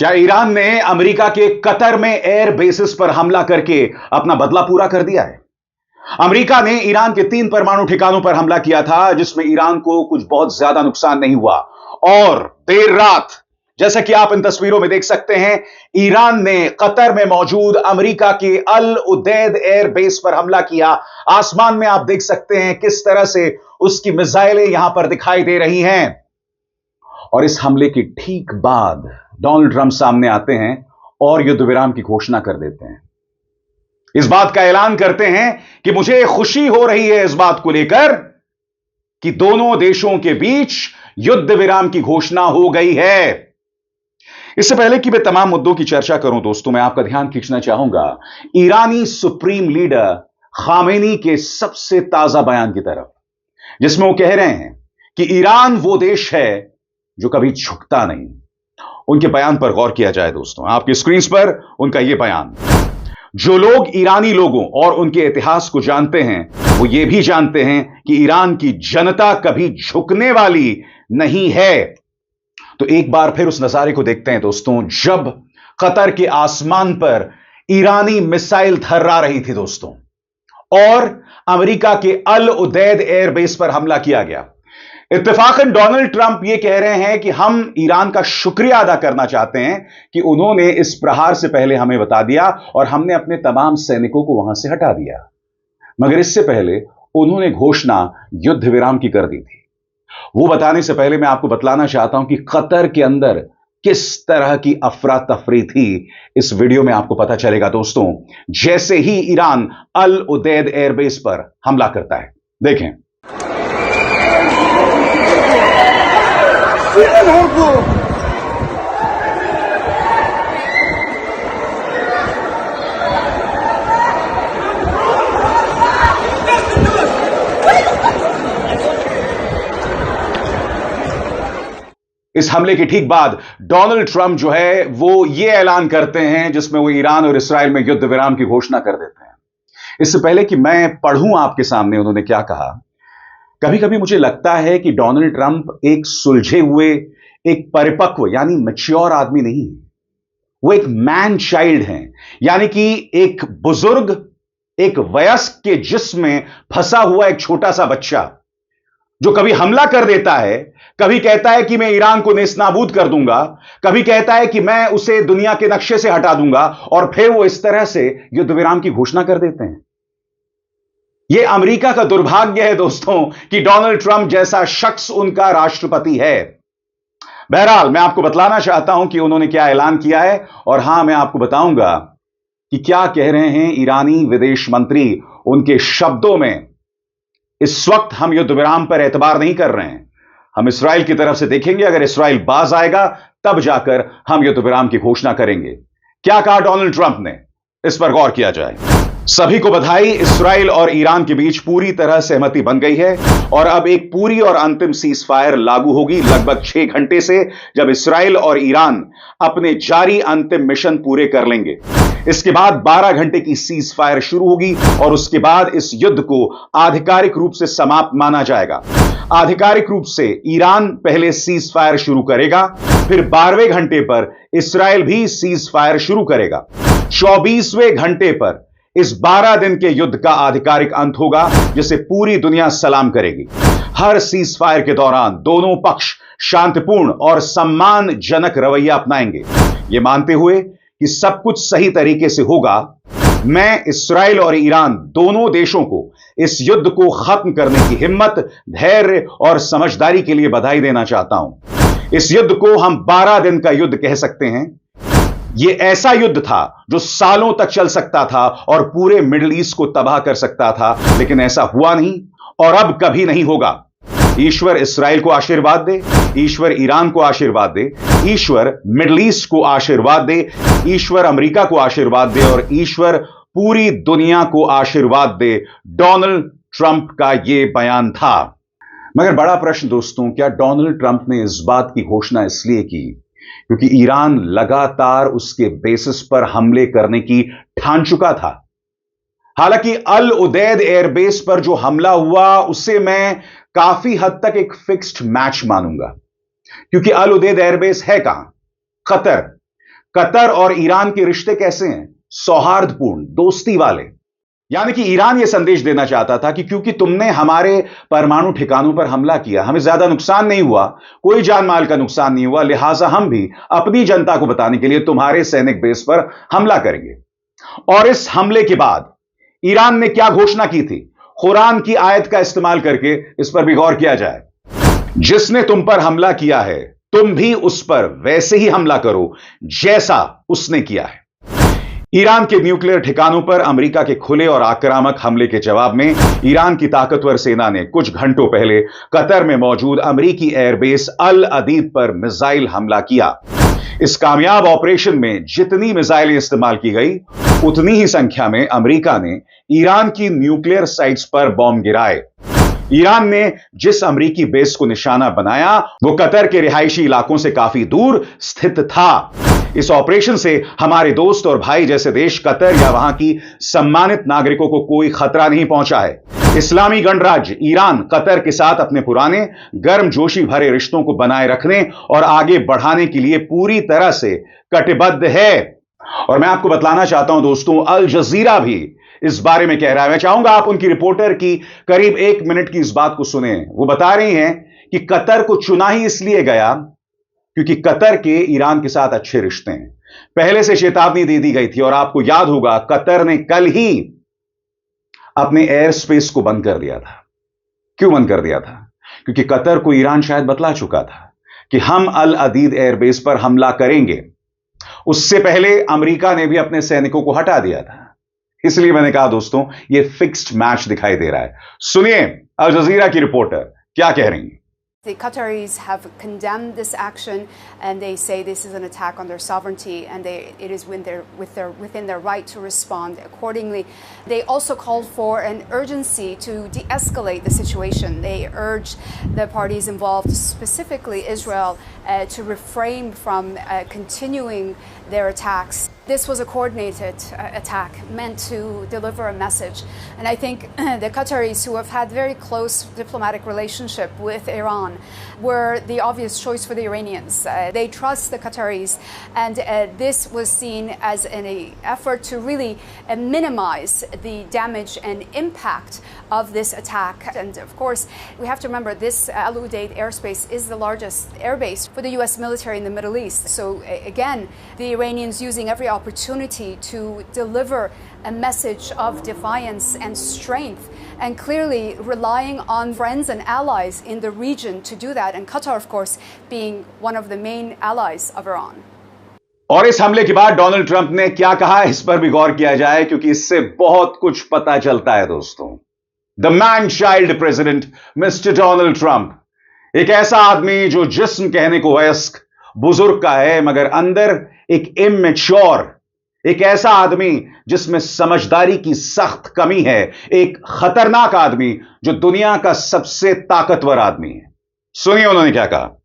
क्या ईरान ने अमेरिका के कतर में एयर बेसिस पर हमला करके अपना बदला पूरा कर दिया है? अमेरिका ने ईरान के 3 परमाणु ठिकानों पर हमला किया था, जिसमें ईरान को कुछ बहुत ज्यादा नुकसान नहीं हुआ। और देर रात, जैसा कि आप इन तस्वीरों में देख सकते हैं, ईरान ने कतर में मौजूद अमेरिका के अल उदैद एयर बेस पर हमला किया। आसमान में आप देख सकते हैं किस तरह से उसकी मिसाइलें यहां पर दिखाई दे रही हैं। और इस हमले के ठीक बाद डोनाल्ड ट्रंप सामने आते हैं और युद्ध विराम की घोषणा कर देते हैं। इस बात का ऐलान करते हैं कि मुझे खुशी हो रही है इस बात को लेकर कि दोनों देशों के बीच युद्ध विराम की घोषणा हो गई है। इससे पहले कि मैं तमाम मुद्दों की चर्चा करूं दोस्तों, मैं आपका ध्यान खींचना चाहूंगा ईरानी सुप्रीम लीडर खामेनी के सबसे ताजा बयान की तरफ, जिसमें वो कह रहे हैं कि ईरान वो देश है जो कभी झुकता नहीं। उनके बयान पर गौर किया जाए दोस्तों, आपकी स्क्रीन पर उनका यह बयान। जो लोग ईरानी लोगों और उनके इतिहास को जानते हैं, वो ये भी जानते हैं कि ईरान की जनता कभी झुकने वाली नहीं है। तो एक बार फिर उस नजारे को देखते हैं दोस्तों, जब कतर के आसमान पर ईरानी मिसाइल थर्रा रही थी दोस्तों, और अमेरिका के अल उदैद एयरबेस पर हमला किया गया। इत्तेफाकन डोनाल्ड ट्रंप यह कह रहे हैं कि हम ईरान का शुक्रिया अदा करना चाहते हैं कि उन्होंने इस प्रहार से पहले हमें बता दिया और हमने अपने तमाम सैनिकों को वहां से हटा दिया। मगर इससे पहले उन्होंने घोषणा युद्ध विराम की कर दी थी। वो बताने से पहले मैं आपको बतलाना चाहता हूं कि कतर के अंदर किस तरह की अफरा तफरी थी। इस वीडियो में आपको पता चलेगा दोस्तों, जैसे ही ईरान अल उदैद एयरबेस पर हमला करता है। देखें। इस हमले के ठीक बाद डोनाल्ड ट्रंप जो है वो ये ऐलान करते हैं, जिसमें वो ईरान और इस्राएल में युद्ध विराम की घोषणा कर देते हैं। इससे पहले कि मैं पढ़ूं आपके सामने उन्होंने क्या कहा, कभी कभी मुझे लगता है कि डोनाल्ड ट्रंप एक सुलझे हुए, एक परिपक्व यानी मैच्योर आदमी नहीं है। वो एक मैन चाइल्ड हैं, यानी कि एक बुजुर्ग, एक वयस्क के जिस्म में फंसा हुआ एक छोटा सा बच्चा, जो कभी हमला कर देता है, कभी कहता है कि मैं ईरान को नेस्तनाबूद कर दूंगा, कभी कहता है कि मैं उसे दुनिया के नक्शे से हटा दूंगा, और फिर वो इस तरह से युद्ध विराम की घोषणा कर देते हैं। यह अमेरिका का दुर्भाग्य है दोस्तों कि डोनाल्ड ट्रंप जैसा शख्स उनका राष्ट्रपति है। बहरहाल, मैं आपको बतलाना चाहता हूं कि उन्होंने क्या ऐलान किया है, और हां, मैं आपको बताऊंगा कि क्या कह रहे हैं ईरानी विदेश मंत्री। उनके शब्दों में, इस वक्त हम युद्ध विराम पर एतबार नहीं कर रहे हैं, हम इस्राएल की तरफ से देखेंगे। अगर इस्राएल बाज आएगा तब जाकर हम युद्ध विराम की घोषणा करेंगे। क्या कहा डोनाल्ड ट्रंप ने, इस पर गौर किया जाए। सभी को बधाई, इस्राएल और ईरान के बीच पूरी तरह सहमति बन गई है और अब एक पूरी और अंतिम सीज फायर लागू होगी लगभग 6 घंटे से, जब इस्राएल और ईरान अपने जारी अंतिम मिशन पूरे कर लेंगे। इसके बाद 12 घंटे की सीज फायर शुरू होगी और उसके बाद इस युद्ध को आधिकारिक रूप से समाप्त माना जाएगा। आधिकारिक रूप से ईरान पहले सीज फायर शुरू करेगा, फिर 12वें घंटे पर इस्राएल भी सीज फायर शुरू करेगा। 24वें घंटे पर इस 12 दिन के युद्ध का आधिकारिक अंत होगा, जिसे पूरी दुनिया सलाम करेगी। हर सीज फायर के दौरान दोनों पक्ष शांतिपूर्ण और सम्मानजनक रवैया अपनाएंगे, यह मानते हुए कि सब कुछ सही तरीके से होगा। मैं इस्राएल और ईरान दोनों देशों को इस युद्ध को खत्म करने की हिम्मत, धैर्य और समझदारी के लिए बधाई देना चाहता हूं। इस युद्ध को हम 12 दिन का युद्ध कह सकते हैं। यह ऐसा युद्ध था जो सालों तक चल सकता था और पूरे मिडिल ईस्ट को तबाह कर सकता था, लेकिन ऐसा हुआ नहीं और अब कभी नहीं होगा। ईश्वर इस्राएल को आशीर्वाद दे, ईश्वर ईरान को आशीर्वाद दे, ईश्वर मिडिल ईस्ट को आशीर्वाद दे, ईश्वर अमेरिका को आशीर्वाद दे और ईश्वर पूरी दुनिया को आशीर्वाद दे। डोनाल्ड ट्रंप का यह बयान था। मगर बड़ा प्रश्न दोस्तों, क्या डोनाल्ड ट्रंप ने इस बात की घोषणा इसलिए की क्योंकि ईरान लगातार उसके बेसिस पर हमले करने की ठान चुका था? हालांकि अल उदैद एयरबेस पर जो हमला हुआ उसे मैं काफी हद तक एक फिक्स्ड मैच मानूंगा, क्योंकि अल उदैद एयरबेस है कहां? कतर। कतर और ईरान के रिश्ते कैसे हैं? सौहार्दपूर्ण, दोस्ती वाले। यानी कि ईरान यह संदेश देना चाहता था कि क्योंकि तुमने हमारे परमाणु ठिकानों पर हमला किया, हमें ज्यादा नुकसान नहीं हुआ, कोई जान माल का नुकसान नहीं हुआ, लिहाजा हम भी अपनी जनता को बताने के लिए तुम्हारे सैनिक बेस पर हमला करेंगे। और इस हमले के बाद ईरान ने क्या घोषणा की थी? कुरान की आयत का इस्तेमाल करके इस पर भी गौर किया जाए। जिसने तुम पर हमला किया है, तुम भी उस पर वैसे ही हमला करो जैसा उसने किया है। ईरान के न्यूक्लियर ठिकानों पर अमेरिका के खुले और आक्रामक हमले के जवाब में ईरान की ताकतवर सेना ने कुछ घंटों पहले कतर में मौजूद अमेरिकी एयरबेस अल अदीद पर मिसाइल हमला किया। इस कामयाब ऑपरेशन में जितनी मिसाइलें इस्तेमाल की गई, उतनी ही संख्या में अमेरिका ने ईरान की न्यूक्लियर साइट्स पर बॉम्ब गिराए। ईरान ने जिस अमेरिकी बेस को निशाना बनाया, वो कतर के रिहायशी इलाकों से काफी दूर स्थित था। इस ऑपरेशन से हमारे दोस्त और भाई जैसे देश कतर या वहां की सम्मानित नागरिकों को कोई खतरा नहीं पहुंचा है। इस्लामी गणराज्य ईरान कतर के साथ अपने पुराने गर्मजोशी भरे रिश्तों को बनाए रखने और आगे बढ़ाने के लिए पूरी तरह से कटिबद्ध है। और मैं आपको बतलाना चाहता हूं दोस्तों, अल जजीरा भी इस बारे में कह रहा है। मैं चाहूंगा आप उनकी रिपोर्टर की करीब 1 मिनट की इस बात को सुने। वो बता रही हैं कि कतर को चुना ही इसलिए गया क्योंकि कतर के ईरान के साथ अच्छे रिश्ते हैं। पहले से चेतावनी दे दी गई थी और आपको याद होगा कतर ने कल ही अपने एयर स्पेस को बंद कर दिया था। क्यों बंद कर दिया था? क्योंकि कतर को ईरान शायद बतला चुका था कि हम अल अदीद एयरबेस पर हमला करेंगे। उससे पहले अमेरिका ने भी अपने सैनिकों को हटा दिया था। इसलिए मैंने कहा दोस्तों, यह फिक्स्ड मैच दिखाई दे रहा है। सुनिए अल जजीरा की रिपोर्टर क्या कह रही हैं। The Qataris have condemned this action, and they say this is an attack on their sovereignty, and it is within their right to respond accordingly. They also called for an urgency to de-escalate the situation. They urged the parties involved, specifically Israel, to refrain from continuing their attacks. This was a coordinated attack meant to deliver a message. And I think the Qataris, who have had very close diplomatic relationship with Iran, were the obvious choice for the Iranians. They trust the Qataris, and this was seen as an effort to really minimize the damage and impact of this attack. And of course, we have to remember this Al Udeid airspace is the largest airbase for the US military in the Middle East. So again, the Iranians using every opportunity to deliver a message of defiance and strength, and clearly relying on friends and allies in the region to do that, and Qatar, of course, being one of the main allies of Iran. और इस हमले के बाद Donald Trump ने क्या कहा, इस पर भी गौर किया जाए क्योंकि इससे बहुत कुछ पता चलता है दोस्तों। The man child president mister Donald Trump, एक ऐसा आदमी जो जिस्म कहने को वयस्क बुजुर्ग का है, मगर अंदर एक इमेच्योर, एक ऐसा आदमी जिसमें समझदारी की सख्त कमी है, एक खतरनाक आदमी जो दुनिया का सबसे ताकतवर आदमी है। सुनिए उन्होंने क्या कहा।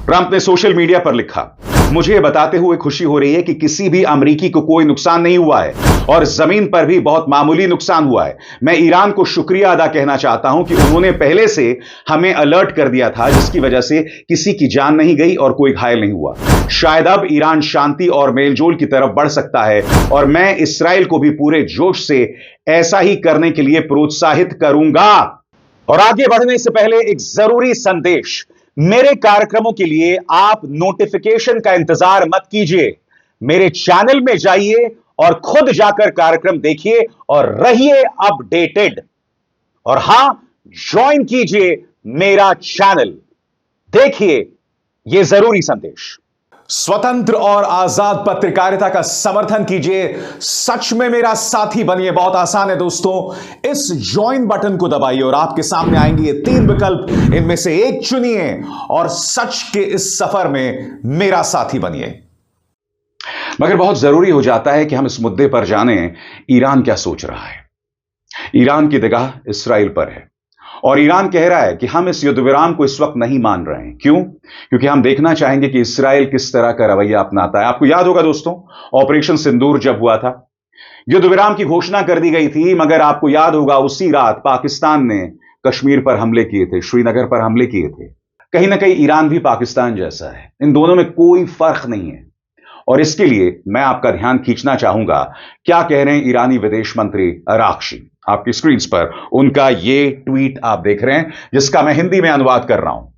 ट्रंप ने सोशल मीडिया पर लिखा, मुझे बताते हुए खुशी हो रही है कि किसी भी अमेरिकी को कोई नुकसान नहीं हुआ है और जमीन पर भी बहुत मामूली नुकसान हुआ है। मैं ईरान को शुक्रिया अदा कहना चाहता हूं कि उन्होंने पहले से हमें अलर्ट कर दिया था, जिसकी वजह से किसी की जान नहीं गई और कोई घायल नहीं हुआ। शायद अब ईरान शांति और मेलजोल की तरफ बढ़ सकता है और मैं इस्राएल को भी पूरे जोश से ऐसा ही करने के लिए प्रोत्साहित करूंगा। और आगे बढ़ने से पहले एक जरूरी संदेश, मेरे कार्यक्रमों के लिए आप नोटिफिकेशन का इंतजार मत कीजिए। मेरे चैनल में जाइए और खुद जाकर कार्यक्रम देखिए और रहिए अपडेटेड। और हां, ज्वाइन कीजिए मेरा चैनल। देखिए यह जरूरी संदेश। स्वतंत्र और आजाद पत्रकारिता का समर्थन कीजिए, सच में मेरा साथी बनिए। बहुत आसान है दोस्तों, इस ज्वाइन बटन को दबाइए और आपके सामने आएंगे ये 3 विकल्प, इनमें से एक चुनिए और सच के इस सफर में मेरा साथी बनिए। मगर बहुत जरूरी हो जाता है कि हम इस मुद्दे पर जानें, ईरान क्या सोच रहा है। ईरान की निगाह इस्राएल पर है और ईरान कह रहा है कि हम इस युद्ध विराम को इस वक्त नहीं मान रहे हैं। क्यों? क्योंकि हम देखना चाहेंगे कि इस्राएल किस तरह का रवैया अपनाता है। आपको याद होगा दोस्तों, ऑपरेशन सिंदूर जब हुआ था, युद्ध विराम की घोषणा कर दी गई थी, मगर आपको याद होगा उसी रात पाकिस्तान ने कश्मीर पर हमले किए थे, श्रीनगर पर हमले किए थे। कहीं ना कहीं ईरान भी पाकिस्तान जैसा है, इन दोनों में कोई फर्क नहीं है। और इसके लिए मैं आपका ध्यान खींचना चाहूंगा क्या कह रहे हैं ईरानी विदेश मंत्री अराक्ची। आपकी स्क्रीन पर उनका ये ट्वीट आप देख रहे हैं, जिसका मैं हिंदी में अनुवाद कर रहा हूं।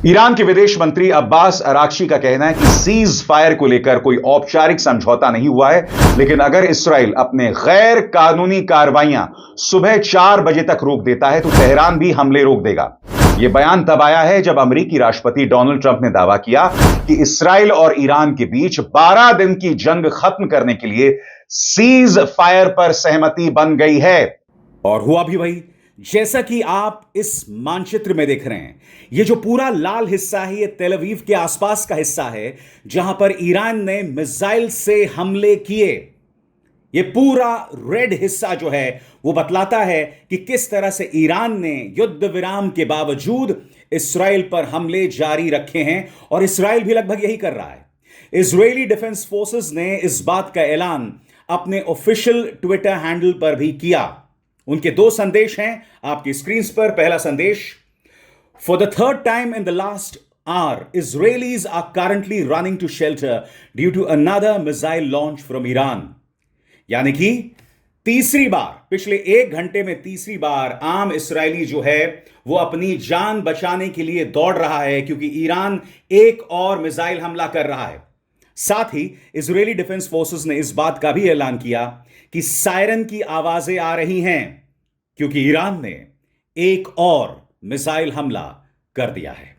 ईरान के विदेश मंत्री अब्बास अराक्ची का कहना है कि सीज फायर को लेकर कोई औपचारिक समझौता नहीं हुआ है, लेकिन अगर इसराइल अपने गैर कानूनी कार्रवाइयां सुबह 4 बजे तक रोक देता है तो तेहरान भी हमले रोक देगा। यह बयान तब आया है जब अमेरिकी राष्ट्रपति डोनाल्ड ट्रंप ने दावा किया कि इसराइल और ईरान के बीच 12 दिन की जंग खत्म करने के लिए सीज फायर पर सहमति बन गई है। और हुआ भी वही, जैसा कि आप इस मानचित्र में देख रहे हैं। यह जो पूरा लाल हिस्सा है, यह तेल अवीव के आसपास का हिस्सा है जहां पर ईरान ने मिसाइल से हमले किए। यह पूरा रेड हिस्सा जो है वो बतलाता है कि किस तरह से ईरान ने युद्ध विराम के बावजूद इसराइल पर हमले जारी रखे हैं, और इसराइल भी लगभग यही कर रहा है। इजरायली डिफेंस फोर्सेस ने इस बात का ऐलान अपने ऑफिशियल ट्विटर हैंडल पर भी किया। उनके 2 संदेश हैं आपकी स्क्रीन पर। पहला संदेश, for the third time in the last hour Israelis are currently running to shelter due to another missile launch from Iran। यानी कि तीसरी बार, पिछले 1 घंटे में तीसरी बार आम इसराइली जो है वो अपनी जान बचाने के लिए दौड़ रहा है, क्योंकि ईरान एक और मिसाइल हमला कर रहा है। साथ ही इजरायली डिफेंस फोर्सेस ने इस बात का भी ऐलान किया कि सायरन की आवाजें आ रही हैं, क्योंकि ईरान ने एक और मिसाइल हमला कर दिया है।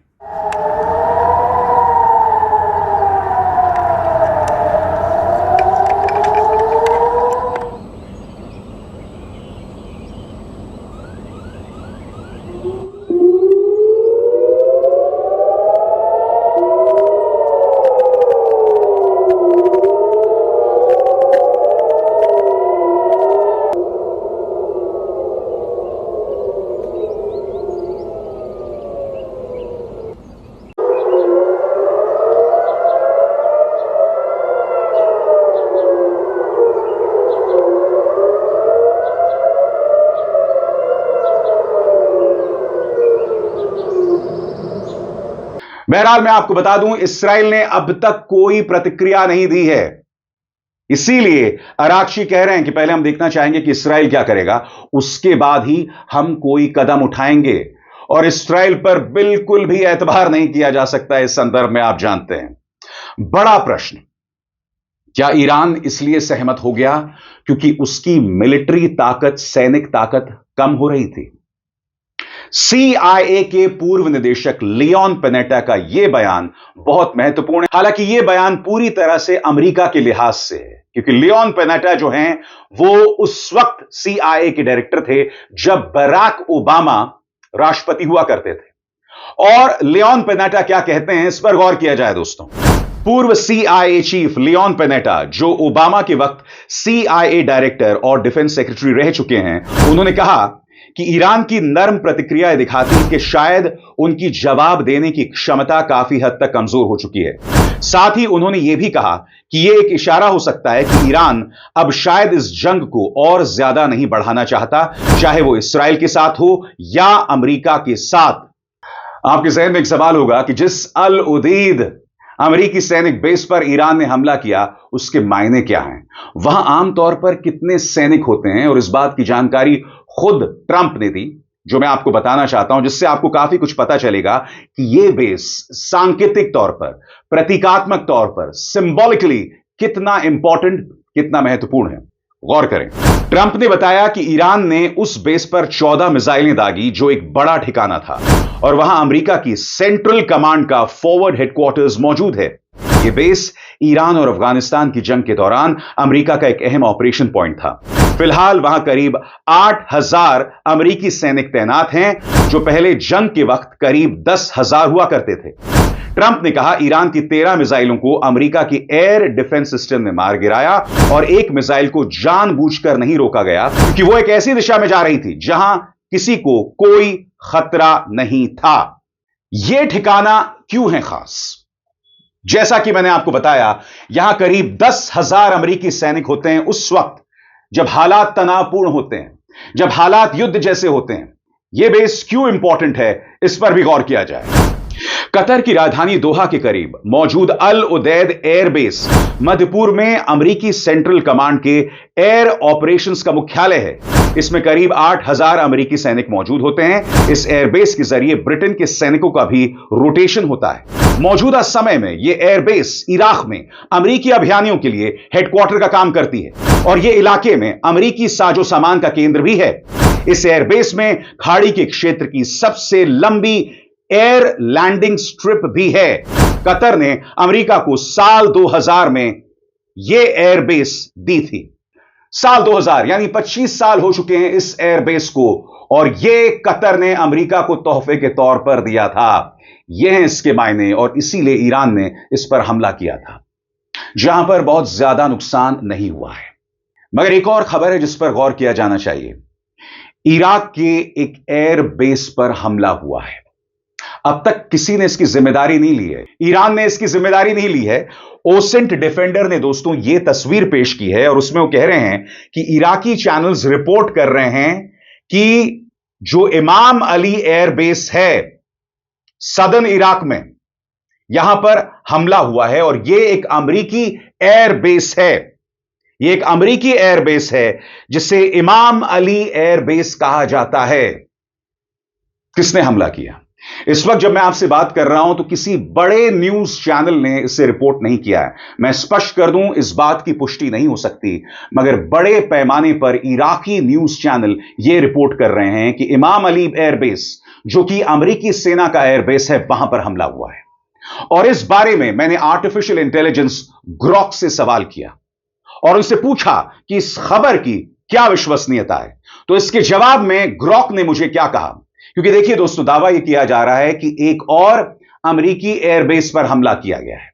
बहरहाल मैं आपको बता दूं, इसराइल ने अब तक कोई प्रतिक्रिया नहीं दी है। इसीलिए अराक्ची कह रहे हैं कि पहले हम देखना चाहेंगे कि इसराइल क्या करेगा, उसके बाद ही हम कोई कदम उठाएंगे। और इसराइल पर बिल्कुल भी एतबार नहीं किया जा सकता इस संदर्भ में, आप जानते हैं। बड़ा प्रश्न, क्या ईरान इसलिए सहमत हो गया क्योंकि उसकी मिलिट्री ताकत, सैनिक ताकत कम हो रही थी? CIA के पूर्व निदेशक लियोन पैनेटा का यह बयान बहुत महत्वपूर्ण है। हालांकि यह बयान पूरी तरह से अमेरिका के लिहाज से है, क्योंकि लियोन पैनेटा जो हैं वो उस वक्त CIA के डायरेक्टर थे जब बराक ओबामा राष्ट्रपति हुआ करते थे। और लियोन पैनेटा क्या कहते हैं, इस पर गौर किया जाए दोस्तों। पूर्व CIA चीफ लियोन पैनेटा, जो ओबामा के वक्त CIA डायरेक्टर और डिफेंस सेक्रेटरी रह चुके हैं, उन्होंने कहा कि ईरान की नर्म प्रतिक्रियाएं दिखाती है कि शायद उनकी जवाब देने की क्षमता काफी हद तक कमजोर हो चुकी है। साथ ही उन्होंने यह भी कहा कि यह एक इशारा हो सकता है कि ईरान अब शायद इस जंग को और ज्यादा नहीं बढ़ाना चाहता, चाहे वो इसराइल के साथ हो या अमेरिका के साथ। आपके जहन में एक सवाल होगा कि जिस अल उदीद अमेरिकी सैनिक बेस पर ईरान ने हमला किया, उसके मायने क्या हैं? वहां आमतौर पर कितने सैनिक होते हैं? और इस बात की जानकारी खुद ट्रंप ने दी, जो मैं आपको बताना चाहता हूं, जिससे आपको काफी कुछ पता चलेगा कि यह बेस सांकेतिक तौर पर, प्रतीकात्मक तौर पर, सिंबॉलिकली कितना इंपॉर्टेंट, कितना महत्वपूर्ण है। गौर करें, ट्रंप ने बताया कि ईरान ने उस बेस पर 14 मिसाइलें दागी, जो एक बड़ा ठिकाना था, और वहां अमेरिका की सेंट्रल कमांड का फॉरवर्ड हेडक्वार्टर्स मौजूद है। यह बेस ईरान और अफगानिस्तान की जंग के दौरान अमेरिका का एक अहम ऑपरेशन पॉइंट था। फिलहाल वहां करीब 8000 अमेरिकी सैनिक तैनात हैं, जो पहले जंग के वक्त करीब 10,000 हुआ करते थे। ट्रंप ने कहा ईरान की 13 मिसाइलों को अमेरिका की एयर डिफेंस सिस्टम ने मार गिराया, और एक मिसाइल को जानबूझकर नहीं रोका गया क्योंकि वो एक ऐसी दिशा में जा रही थी जहां किसी को कोई खतरा नहीं था। यह ठिकाना क्यों है खास? जैसा कि मैंने आपको बताया, यहां करीब 10,000 अमेरिकी सैनिक होते हैं उस वक्त जब हालात तनावपूर्ण होते हैं, जब हालात युद्ध जैसे होते हैं। यह बेस क्यों इंपॉर्टेंट है, इस पर भी गौर किया जाए। कतर की राजधानी दोहा के करीब मौजूद अल उदैद एयरबेस मध्य पूर्व में अमेरिकी सेंट्रल कमांड के एयर ऑपरेशंस का मुख्यालय है। इसमें करीब 8,000 अमेरिकी सैनिक मौजूद होते हैं। इस एयरबेस के जरिए ब्रिटेन के सैनिकों का भी रोटेशन होता है। मौजूदा समय में यह एयरबेस इराक में अमेरिकी अभियानियों के लिए हेडक्वार्टर का काम करती है और यह इलाके में अमेरिकी साजो सामान का केंद्र भी है। इस एयरबेस में खाड़ी के क्षेत्र की सबसे लंबी एयर लैंडिंग स्ट्रिप भी है। कतर ने अमेरिका को साल 2000 में यह एयरबेस दी थी। साल 2000 यानी 25 साल हो चुके हैं इस एयरबेस को, और यह कतर ने अमेरिका को तोहफे के तौर पर दिया था। यह है इसके मायने, और इसीलिए ईरान ने इस पर हमला किया था, जहां पर बहुत ज्यादा नुकसान नहीं हुआ है। मगर एक और खबर है जिस पर गौर किया जाना चाहिए। इराक के एक एयर बेस पर हमला हुआ है। अब तक किसी ने इसकी जिम्मेदारी नहीं ली है। ईरान ने इसकी जिम्मेदारी नहीं ली है। ओसेंट डिफेंडर ने दोस्तों यह तस्वीर पेश की है और उसमें वो कह रहे हैं कि इराकी चैनल्स रिपोर्ट कर रहे हैं कि जो इमाम अली एयरबेस है सदर्न इराक में, यहां पर हमला हुआ है और यह एक अमेरिकी एयरबेस है। यह एक अमेरिकी एयरबेस है जिसे इमाम अली एयरबेस कहा जाता है। किसने हमला किया? इस वक्त जब मैं आपसे बात कर रहा हूं तो किसी बड़े न्यूज चैनल ने इसे रिपोर्ट नहीं किया है। मैं स्पष्ट कर दूं, इस बात की पुष्टि नहीं हो सकती, मगर बड़े पैमाने पर इराकी न्यूज चैनल यह रिपोर्ट कर रहे हैं कि इमाम अली एयरबेस, जो कि अमेरिकी सेना का एयरबेस है, वहां पर हमला हुआ है। और इस बारे में मैंने आर्टिफिशियल इंटेलिजेंस ग्रॉक से सवाल किया और उनसे पूछा कि इस खबर की क्या विश्वसनीयता है। तो इसके जवाब में ग्रॉक ने मुझे क्या कहा, क्योंकि देखिए दोस्तों, दावा यह किया जा रहा है कि एक और अमेरिकी एयरबेस पर हमला किया गया है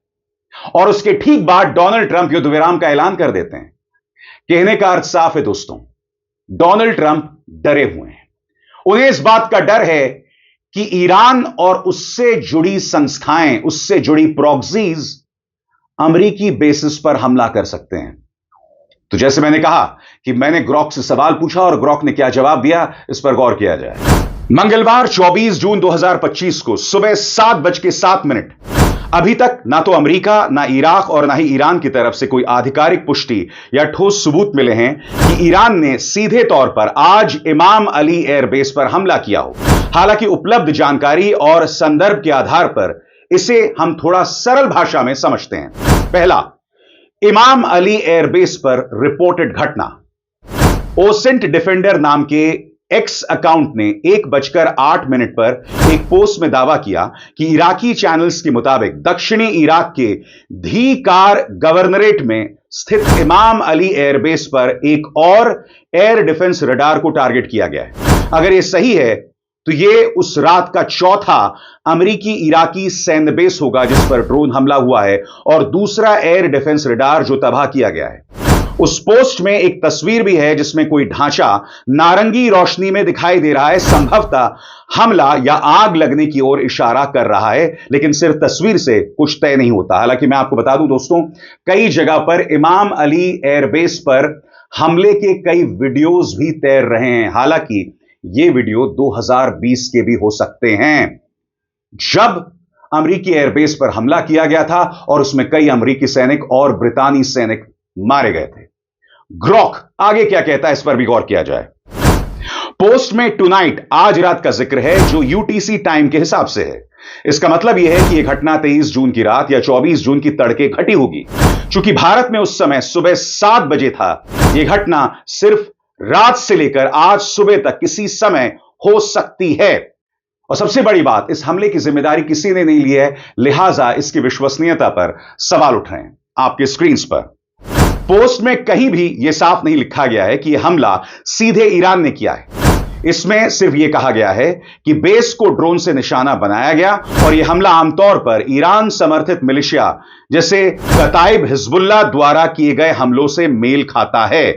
और उसके ठीक बाद डोनाल्ड ट्रंप युद्ध विराम का ऐलान कर देते हैं। कहने का अर्थ साफ है दोस्तों, डोनाल्ड ट्रंप डरे हुए हैं। उन्हें इस बात का डर है कि ईरान और उससे जुड़ी संस्थाएं, उससे जुड़ी प्रॉक्सीज अमेरिकी बेसिस पर हमला कर सकते हैं। तो जैसे मैंने कहा कि मैंने ग्रॉक से सवाल पूछा और ग्रॉक ने क्या जवाब दिया, इस पर गौर किया जाए। मंगलवार 24 जून 2025 को सुबह 7:07 अभी तक ना तो अमेरिका, ना इराक और ना ही ईरान की तरफ से कोई आधिकारिक पुष्टि या ठोस सबूत मिले हैं कि ईरान ने सीधे तौर पर आज इमाम अली एयरबेस पर हमला किया हो। हालांकि उपलब्ध जानकारी और संदर्भ के आधार पर इसे हम थोड़ा सरल भाषा में समझते हैं। पहला, इमाम अली एयरबेस पर रिपोर्टेड घटना। ओसेंट डिफेंडर नाम के एक्स अकाउंट ने 1:08 पर एक पोस्ट में दावा किया कि इराकी चैनल्स के मुताबिक दक्षिणी इराक के धीकार गवर्नरेट में स्थित इमाम अली एयरबेस पर एक और एयर डिफेंस रडार को टारगेट किया गया है। अगर यह सही है तो यह उस रात का चौथा अमेरिकी इराकी सैन्य बेस होगा जिस पर ड्रोन हमला हुआ है और दूसरा एयर डिफेंस रडार जो तबाह किया गया है। उस पोस्ट में एक तस्वीर भी है जिसमें कोई ढांचा नारंगी रोशनी में दिखाई दे रहा है। संभवतः हमला या आग लगने की ओर इशारा कर रहा है, लेकिन सिर्फ तस्वीर से कुछ तय नहीं होता। हालांकि मैं आपको बता दूं दोस्तों, कई जगह पर इमाम अली एयरबेस पर हमले के कई वीडियोस भी तैर रहे हैं। हालांकि ये वीडियो 2020 के भी हो सकते हैं, जब अमेरिकी एयरबेस पर हमला किया गया था और उसमें कई अमेरिकी सैनिक और ब्रितानी सैनिक मारे गए थे। ग्रॉक आगे क्या कहता है, इस पर भी गौर किया जाए। पोस्ट में टुनाइट, आज रात का जिक्र है, जो यूटीसी टाइम के हिसाब से है। इसका मतलब यह है कि यह घटना 23 जून की रात या 24 जून की तड़के घटी होगी। चूंकि भारत में उस समय सुबह 7 बजे था, यह घटना सिर्फ रात से लेकर आज सुबह तक किसी समय हो सकती है। और सबसे बड़ी बात, इस हमले की जिम्मेदारी किसी ने नहीं ली है, लिहाजा इसकी विश्वसनीयता पर सवाल उठ रहे हैं आपके स्क्रीन पर। पोस्ट में कहीं भी यह साफ नहीं लिखा गया है कि यह हमला सीधे ईरान ने किया है। इसमें सिर्फ यह कहा गया है कि बेस को ड्रोन से निशाना बनाया गया और यह हमला आमतौर पर ईरान समर्थित मिलिशिया जैसे कताइब हिजबुल्लाह द्वारा किए गए हमलों से मेल खाता है।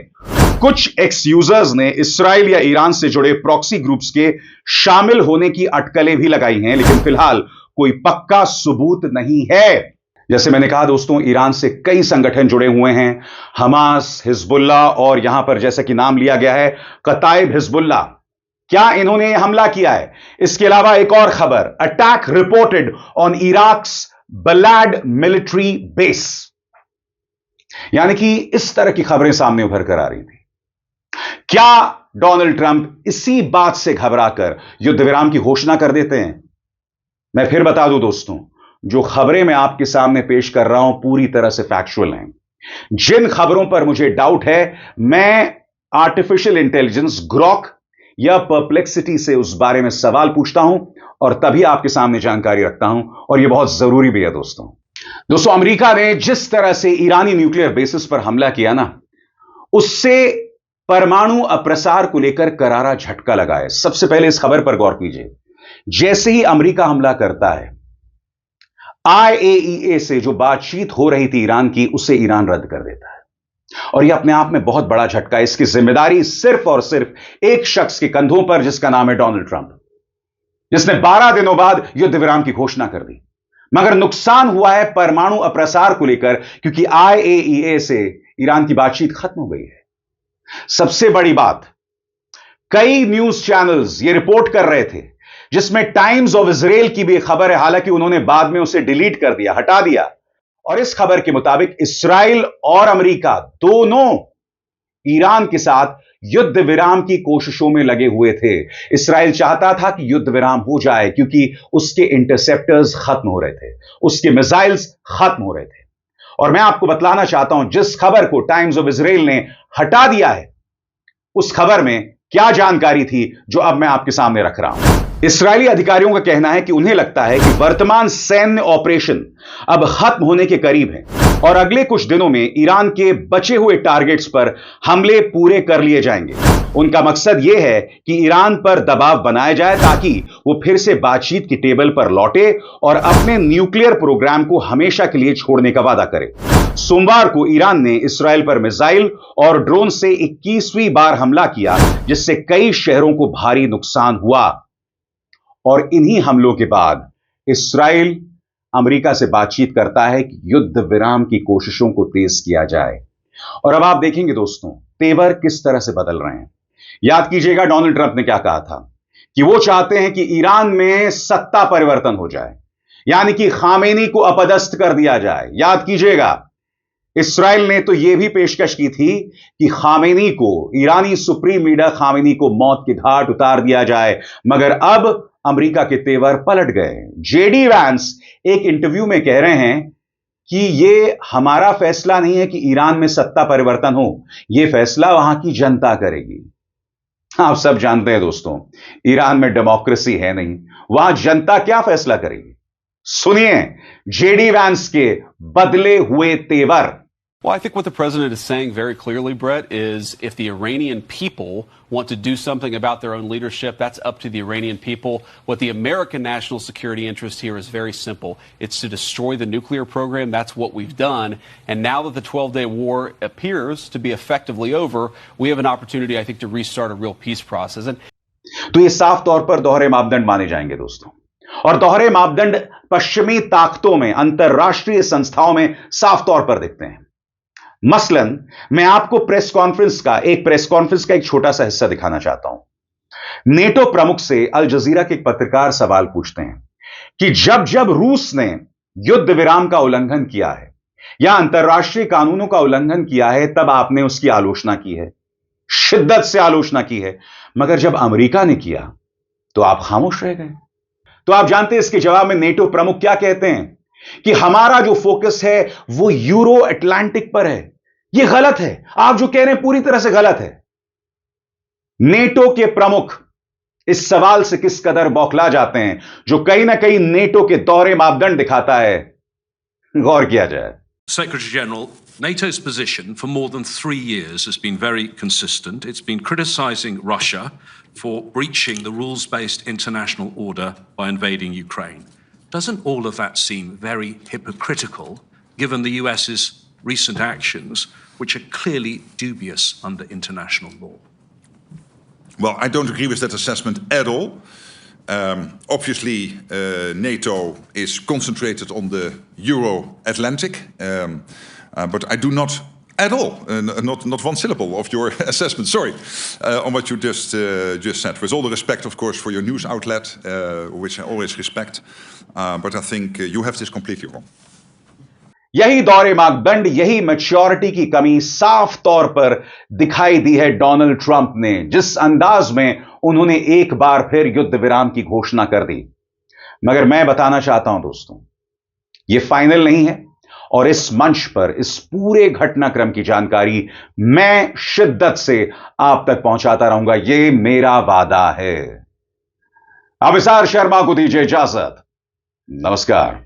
कुछ एक्स यूजर्स ने इसराइल या ईरान से जुड़े प्रॉक्सी ग्रुप्स के शामिल होने की अटकलें भी लगाई हैं, लेकिन फिलहाल कोई पक्का सबूत नहीं है। जैसे मैंने कहा दोस्तों, ईरान से कई संगठन जुड़े हुए हैं, हमास, हिजबुल्लाह और यहां पर जैसे कि नाम लिया गया है कताइब हिजबुल्लाह। क्या इन्होंने हमला किया है? इसके अलावा एक और खबर, attack reported on Iraq's Balad military base, यानी कि इस तरह की खबरें सामने उभर कर आ रही थी। क्या डोनाल्ड ट्रंप इसी बात से घबराकर युद्ध विराम की घोषणा कर देते हैं? मैं फिर बता दूं दोस्तों, जो खबरें मैं आपके सामने पेश कर रहा हूं पूरी तरह से फैक्चुअल हैं। जिन खबरों पर मुझे डाउट है, मैं आर्टिफिशियल इंटेलिजेंस ग्रॉक या परप्लेक्सिटी से उस बारे में सवाल पूछता हूं और तभी आपके सामने जानकारी रखता हूं, और यह बहुत जरूरी भी है दोस्तों। अमेरिका ने जिस तरह से ईरानी न्यूक्लियर बेसिस पर हमला किया ना, उससे परमाणु अप्रसार को लेकर करारा झटका लगा है। सबसे पहले इस खबर पर गौर कीजिए, जैसे ही अमेरिका हमला करता है, IAEA से जो बातचीत हो रही थी ईरान की, उसे ईरान रद्द कर देता है। और यह अपने आप में बहुत बड़ा झटका है। इसकी जिम्मेदारी सिर्फ और सिर्फ एक शख्स के कंधों पर, जिसका नाम है डोनाल्ड ट्रंप, जिसने 12 दिनों बाद युद्ध विराम की घोषणा कर दी। मगर नुकसान हुआ है परमाणु अप्रसार को लेकर, क्योंकि IAEA से ईरान की बातचीत खत्म हो गई है। सबसे बड़ी बात, कई न्यूज चैनल्स ये रिपोर्ट कर रहे थे, जिसमें टाइम्स ऑफ इजराइल की भी खबर है, हालांकि उन्होंने बाद में उसे डिलीट कर दिया, हटा दिया। और इस खबर के मुताबिक इस्राइल और अमेरिका दोनों ईरान के साथ युद्ध विराम की कोशिशों में लगे हुए थे। इस्राइल चाहता था कि युद्ध विराम हो जाए, क्योंकि उसके इंटरसेप्टर्स खत्म हो रहे थे, उसके मिसाइल्स खत्म हो रहे थे। और मैं आपको बतलाना चाहता हूं, जिस खबर को टाइम्स ऑफ इजराइल ने हटा दिया है, उस खबर में क्या जानकारी थी जो अब मैं आपके सामने रख रहा हूं। इस्राएली अधिकारियों का कहना है कि उन्हें लगता है कि वर्तमान सैन्य ऑपरेशन अब खत्म होने के करीब है और अगले कुछ दिनों में ईरान के बचे हुए टारगेट्स पर हमले पूरे कर लिए जाएंगे। उनका मकसद यह है कि ईरान पर दबाव बनाया जाए, ताकि वो फिर से बातचीत की टेबल पर लौटे और अपने न्यूक्लियर प्रोग्राम को हमेशा के लिए छोड़ने का वादा करे। सोमवार को ईरान ने इस्राएल पर मिसाइल और ड्रोन से 21वीं बार हमला किया, जिससे कई शहरों को भारी नुकसान हुआ। और इन्हीं हमलों के बाद इस्राएल अमेरिका से बातचीत करता है कि युद्ध विराम की कोशिशों को तेज किया जाए। और अब आप देखेंगे दोस्तों, तेवर किस तरह से बदल रहे हैं। याद कीजिएगा, डोनाल्ड ट्रंप ने क्या कहा था कि वो चाहते हैं कि ईरान में सत्ता परिवर्तन हो जाए, यानी कि खामेनी को अपदस्थ कर दिया जाए। याद कीजिएगा, इस्राएल ने तो यह भी पेशकश की थी कि खामेनी को, ईरानी सुप्रीम लीडर खामेनी को मौत के घाट उतार दिया जाए। मगर अब अमेरिका के तेवर पलट गए। जेडी वैंस एक इंटरव्यू में कह रहे हैं कि यह हमारा फैसला नहीं है कि ईरान में सत्ता परिवर्तन हो, यह फैसला वहां की जनता करेगी। आप सब जानते हैं दोस्तों, ईरान में डेमोक्रेसी है नहीं, वहां जनता क्या फैसला करेगी। सुनिए जेडी वैंस के बदले हुए तेवर। Well, I think what the president is saying very clearly, Brett, is if the Iranian people want to do something about their own leadership, that's up to the Iranian people. What the American national security interest here is very simple. It's to destroy the nuclear program. That's what we've done. And now that the 12-day war appears to be effectively over, we have an opportunity, I think, to restart a real peace process. तो ये साफ तौर पर दोहरे मापदंड माने जाएंगे दोस्तों, और दोहरे मापदंड पश्चिमी ताकतों में, अंतरराष्ट्रीय संस्थाओं में साफ तौर पर दिखते हैं। मसलन मैं आपको प्रेस कॉन्फ्रेंस का एक छोटा सा हिस्सा दिखाना चाहता हूं। नेटो प्रमुख से अल जजीरा के एक पत्रकार सवाल पूछते हैं कि जब जब रूस ने युद्ध विराम का उल्लंघन किया है या अंतरराष्ट्रीय कानूनों का उल्लंघन किया है, तब आपने उसकी आलोचना की है, शिद्दत से आलोचना की है, मगर जब अमेरिका ने किया तो आप खामोश रह गए। तो आप जानते हैं इसके जवाब में नेटो प्रमुख क्या कहते हैं कि हमारा जो फोकस है वो यूरो अटलांटिक पर है। यह गलत है, आप जो कह रहे हैं पूरी तरह से गलत है। नेटो के प्रमुख इस सवाल से किस कदर बौखला जाते हैं, जो कहीं ना कहीं नेटो के दोहरे मापदंड दिखाता है। गौर किया जाए। Secretary General, NATO's position for more than 3 years has been very consistent. It's been criticizing Russia for breaching the rules-based international order by invading Ukraine. Doesn't all of that seem very hypocritical, given the US's recent actions, which are clearly dubious under international law? Well, I don't agree with that assessment at all. Obviously, NATO is concentrated on the Euro-Atlantic, but I do not At all, not one syllable of your assessment. Sorry, on what you just said. With all the respect, of course, for your news outlet, which I always respect, but I think you have this completely wrong. यही दौरे मापदंड, यही maturity की कमी साफ तौर पर दिखाई दी है डोनाल्ड ट्रंप ने, जिस अंदाज में उन्होंने एक बार फिर युद्ध विराम की घोषणा कर दी। मगर मैं बताना चाहता हूं दोस्तों, यह फाइनल नहीं है और इस मंच पर इस पूरे घटनाक्रम की जानकारी मैं शिद्दत से आप तक पहुंचाता रहूंगा, यह मेरा वादा है। अभिसार शर्मा को दीजिए इजाजत। नमस्कार।